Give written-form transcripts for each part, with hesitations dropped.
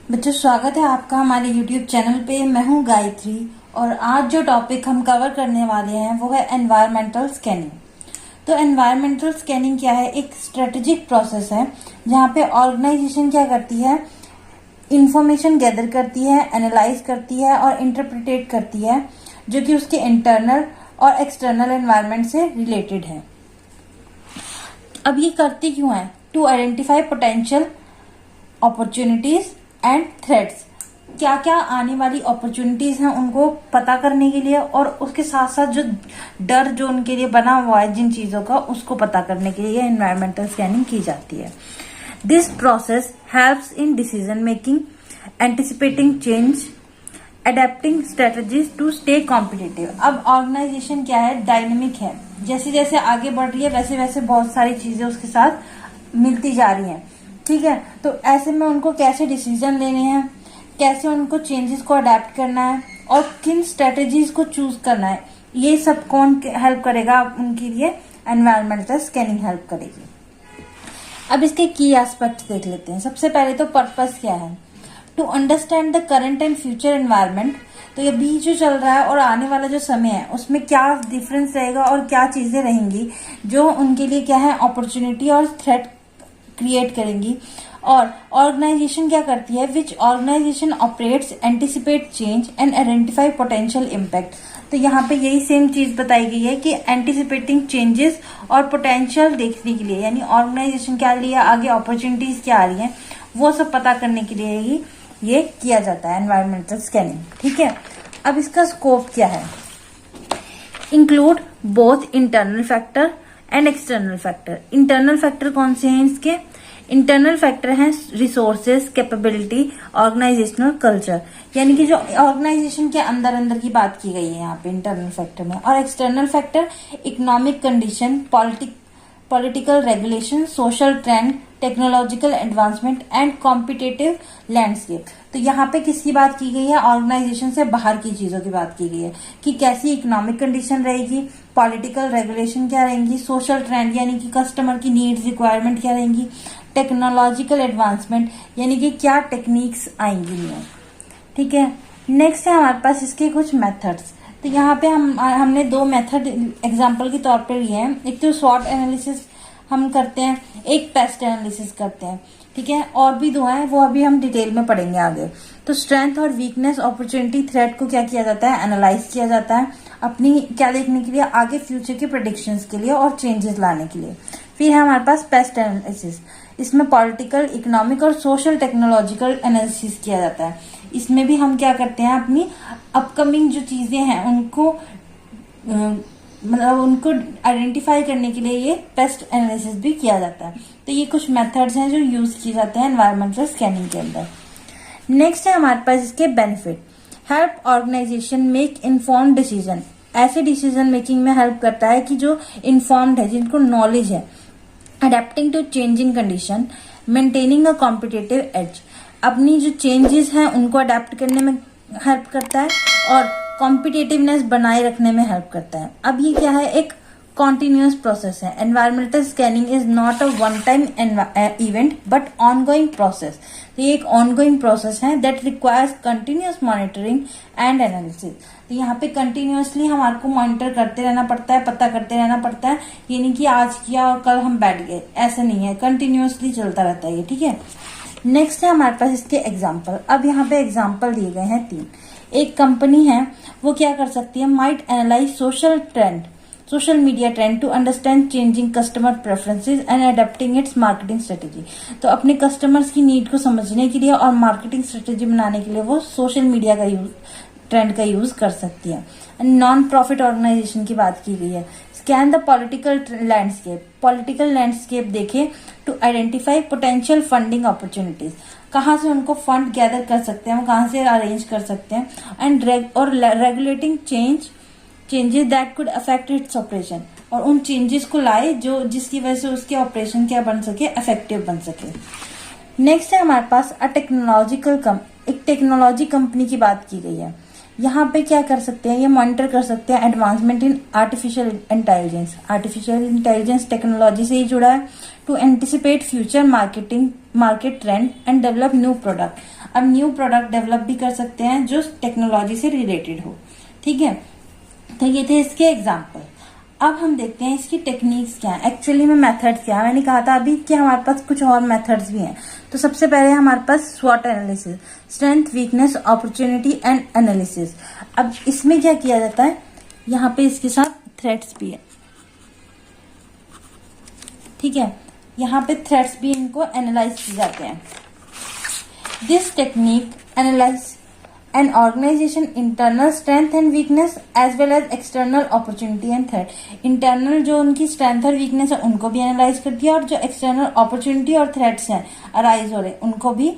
बच्चों, स्वागत है आपका हमारे YouTube चैनल पे। मैं हूँ गायत्री और आज जो टॉपिक हम कवर करने वाले हैं वो है एनवायरमेंटल स्कैनिंग। तो एनवायरमेंटल स्कैनिंग क्या है? एक स्ट्रेटेजिक प्रोसेस है जहाँ पे ऑर्गेनाइजेशन क्या करती है, इंफॉर्मेशन गैदर करती है, एनालाइज करती है और इंटरप्रिटेट करती है जो कि उसके इंटरनल और एक्सटर्नल एनवायरमेंट से रिलेटेड है। अब ये करती क्यों है? To identify potential opportunities and threats. क्या क्या आने वाली अपॉर्चुनिटीज हैं उनको पता करने के लिए, और उसके साथ साथ जो डर जो उनके लिए बना हुआ है जिन चीजों का, उसको पता करने के लिए एनवायरमेंटल स्कैनिंग की जाती है। This process helps in decision making, anticipating change, adapting strategies to stay competitive. अब ऑर्गेनाइजेशन क्या है? डायनेमिक है। जैसे जैसे आगे बढ़ रही है वैसे वैसे बहुत सारी चीजें उसके साथ मिलती जा रही हैं। ठीक है, तो ऐसे में उनको कैसे डिसीजन लेने हैं, कैसे उनको चेंजेस को अडेप्ट करना है और किन स्ट्रेटेजीज को चूज करना है, ये सब कौन हेल्प करेगा उनके लिए? एनवायरमेंटल स्कैनिंग हेल्प करेगी। अब इसके की एस्पेक्ट देख लेते हैं। सबसे पहले तो पर्पस क्या है? To understand the current and future environment. तो ये अभी जो चल रहा है और आने वाला जो समय है उसमें क्या डिफरेंस रहेगा और क्या चीजें रहेंगी जो उनके लिए क्या है, अपॉर्चुनिटी और थ्रेट क्रिएट करेंगी। और ऑर्गेनाइजेशन क्या करती है? Which organization operates, anticipate change and identify potential impact. तो यहाँ पे यही सेम चीज बताई गई है कि एंटिसिपेटिंग चेंजेस और पोटेंशियल देखने के लिए, यानी ऑर्गेनाइजेशन क्या लिए आगे अपॉर्चुनिटीज क्या आ रही हैं, वो सब पता करने के लिए ही ये किया जाता है एनवायरमेंटल स्कैनिंग। ठीक है, अब इसका स्कोप क्या है? Include both internal factor and external factor. Internal factor कौन से हैं इसके? इंटरनल फैक्टर हैं रिसोर्सेज, कैपेबिलिटी, ऑर्गेनाइजेशनल कल्चर, यानी कि जो ऑर्गेनाइजेशन के अंदर अंदर की बात की गई है यहाँ पे इंटरनल फैक्टर में। और external factor economic condition, political regulation, social trend, technological advancement and competitive landscape. तो यहाँ पे किसकी बात की गई है? ऑर्गेनाइजेशन से बाहर की चीजों की बात की गई है कि कैसी इकोनॉमिक कंडीशन रहेगी, पॉलिटिकल रेगुलेशन क्या रहेंगी, सोशल ट्रेंड यानी कि कस्टमर की नीड्स रिक्वायरमेंट क्या रहेंगी, टेक्नोलॉजिकल एडवांसमेंट यानी कि क्या टेक्निक्स आएंगी न्यू। ठीक है, नेक्स्ट है हमारे पास इसके कुछ मेथड्स। तो यहाँ पे हमने दो मेथड एग्जाम्पल के तौर पर लिए हैं। एक तो स्वॉट एनालिसिस हम करते हैं, एक पेस्ट एनालिसिस करते हैं। ठीक है, और भी दो हैं, वो अभी हम डिटेल में पढ़ेंगे आगे। तो स्ट्रेंथ और वीकनेस, अपॉर्चुनिटी, थ्रेट को क्या किया जाता है? एनालाइज किया जाता है अपनी क्या देखने के लिए? आगे फ्यूचर के प्रेडिक्शंस के लिए और चेंजेस लाने के लिए। फिर है हमारे पास पेस्ट एनालिसिस। इसमें पॉलिटिकल, इकोनॉमिक और सोशल टेक्नोलॉजिकल एनालिसिस किया जाता है। इसमें भी हम क्या करते हैं, अपनी अपकमिंग जो चीजें हैं उनको मतलब उनको आइडेंटिफाई करने के लिए ये पेस्ट एनालिसिस भी किया जाता है। तो ये कुछ मेथड्स हैं जो यूज किए जाते हैं एनवायरमेंटल स्कैनिंग के अंदर। नेक्स्ट है हमारे पास इसके benefit. Help organization make informed decision. ऐसे डिसीजन मेकिंग में हेल्प करता है कि जो इन्फॉर्म्ड है, जिनको नॉलेज है। Adapting to changing condition, maintaining a competitive edge. अपनी जो चेंजेस हैं उनको अडेप्ट करने में हेल्प करता है और कॉम्पिटिटिवनेस बनाए रखने में हेल्प करता है। अब ये क्या है? एक कॉन्टिन्यूअस प्रोसेस है। Environmental scanning is not a one time event but ongoing process. तो ये एक ऑनगोइंग प्रोसेस है that requires continuous monitoring and analysis. तो यहाँ पे कंटिन्यूअसली हमारे को मॉनिटर करते रहना पड़ता है, पता करते रहना पड़ता है। ये नहीं कि आज किया और कल हम बैठ गए, ऐसा नहीं है, कंटिन्यूअसली चलता रहता है ये। ठीक है, नेक्स्ट है हमारे पास इसके एग्जाम्पल। अब यहाँ पे एग्जाम्पल दिए गए हैं 3। एक कंपनी है, वो क्या कर सकती है? Might analyze social media trend to understand changing customer preferences and adapting its marketing strategy. तो अपने कस्टमर्स की नीड को समझने के लिए और मार्केटिंग स्ट्रेटेजी बनाने के लिए वो सोशल मीडिया का ट्रेंड का यूज कर सकती है। नॉन प्रॉफिट ऑर्गेनाइजेशन की बात की गई है। स्कैन द पॉलिटिकल लैंडस्केप देखे to identify potential funding opportunities. कहाँ से उनको फंड गैदर कर सकते हैं, वो कहाँ से अरेंज कर सकते हैं। And regulating changes that could affect its operation. और उन चेंजेस को लाए जो जिसकी वजह से उसके ऑपरेशन क्या बन सके, इफेक्टिव बन सके। नेक्स्ट है हमारे पास एक टेक्नोलॉजी कंपनी की बात की गई है। यहाँ पे क्या कर सकते हैं? ये मॉनिटर कर सकते हैं advancement in artificial intelligence technology से ही जुड़ा है। To anticipate future market trend and develop new product. अब न्यू प्रोडक्ट डेवलप भी कर सकते हैं जो टेक्नोलॉजी से रिलेटेड हो। ठीक है, तो ये थे इसके एग्जाम्पल। अब हम देखते हैं इसकी टेक्निक्स क्या है, एक्चुअली में मेथड्स क्या है। मैंने कहा था अभी कि हमारे पास कुछ और मेथड्स भी हैं। तो सबसे पहले हमारे पास स्वॉट analysis, strength weakness opportunity and analysis. अब इसमें क्या किया जाता है, यहाँ पे इसके साथ थ्रेट्स भी है। ठीक है, यहाँ पे थ्रेट्स भी इनको एनालाइज किए जाते हैं। This technique analyse an organization internal strength and weakness as well as external opportunity and threat। Internal जो उनकी स्ट्रेंथ और वीकनेस है उनको भी एनालाइज करती है, और जो एक्सटर्नल अपॉर्चुनिटी और थ्रेट्स हैं अराइज हो रहे उनको भी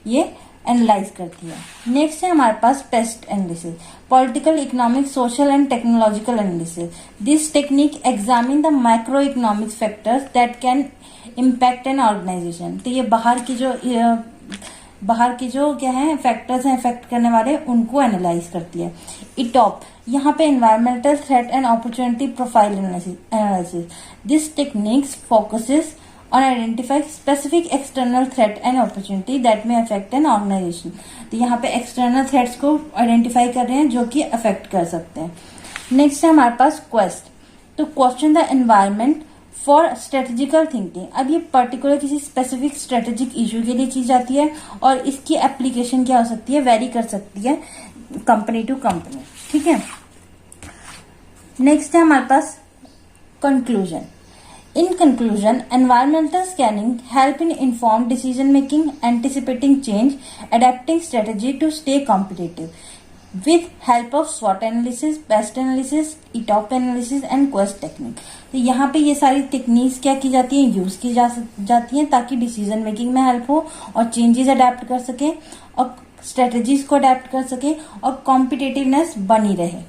ये एनालाइज करती है। नेक्स्ट है हमारे पास PEST analysis, political, economic, social and technological analysis. This technique examine the micro economic factors that can impact an organization. तो ये बाहर के जो क्या है फैक्टर्स हैं इफेक्ट करने वाले, उनको एनालाइज करती है। इटॉप, यहाँ पे environmental threat and opportunity profile analysis. This techniques focuses on identify specific external threat and opportunity that में अफेक्ट एन ऑर्गेनाइजेशन। तो यहाँ पे एक्सटर्नल थ्रेट्स को आइडेंटिफाई कर रहे हैं जो कि अफेक्ट कर सकते हैं। नेक्स्ट है हमारे पास क्वेस्ट, तो question the environment for strategical thinking. अब ये पर्टिकुलर किसी स्पेसिफिक स्ट्रेटेजिक इशू के लिए की जाती है, और इसकी एप्लीकेशन क्या हो सकती है, वेरी कर सकती है कंपनी टू कंपनी। ठीक है, नेक्स्ट है हमारे पास conclusion. In conclusion, environmental scanning help in inform decision making, anticipating change, adapting strategy to stay competitive with help of SWOT analysis, PEST analysis, ETOP analysis and QUEST technique। तो यहाँ पे ये सारी टेक्निक्स क्या की जाती हैं, यूज की जाती हैं ताकि डिसीजन मेकिंग में हेल्प हो और चेंजेस अडेप्ट कर सके और स्ट्रेटेजीज को अडेप्ट कर सके और कॉम्पिटिटिवनेस बनी रहे।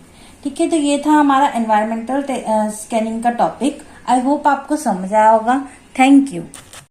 ठीक है, तो ये था हमारा एनवायरमेंटल स्कैनिंग का टॉपिक। आई होप आपको समझ आया होगा। Thank you.